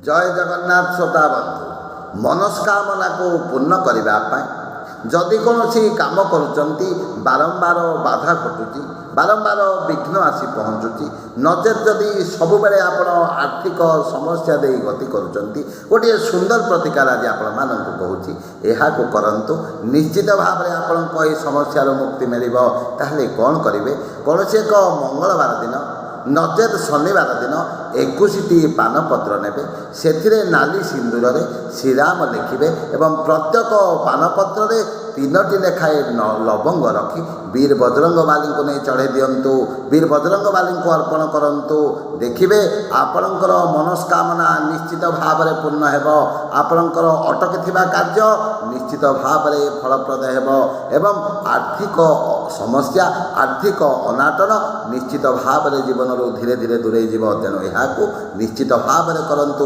जय जगन्नाथ श्रोता बंधु मनस्कामना को पूर्ण करने जदि कौन काम करुँच बारंबार बाधा घटुची बारंबार विघ्न आसी पहुँचुची नचेत जदि सब बेले आप आर्थिक समस्या दे गति करुँच गोटे सुंदर प्रतिकार आज आपण मानक कहूँ यह करंतु निश्चित भाव में आपण समस्या मुक्ति मिल ताहले कौन करेंगे कौन एक मंगलवार दिन नचेत शनिवार दिन 21टी पानपत्र नेबे से नाली सिंदूर रे श्रीराम लिखिबे एवं प्रत्येक पानपत्र रे 3टी लेखाए लवंग रखी वीर बजरंगबाली को नहीं चढ़े दिंतु वीर बजरंगबाली को अर्पण करंतु देखिबे आपणकर मनस्कामना निश्चित भाव में पूर्ण हेबो आपणकर अटकी कार्य निश्चित भाव में फलप्रद हेबो एवं आर्थिक समस्या आर्थिक अनाटन निश्चित भाव में जीवन धीरे धीरे दूरे जीव तेणु यह निश्चित भाव में करंतु।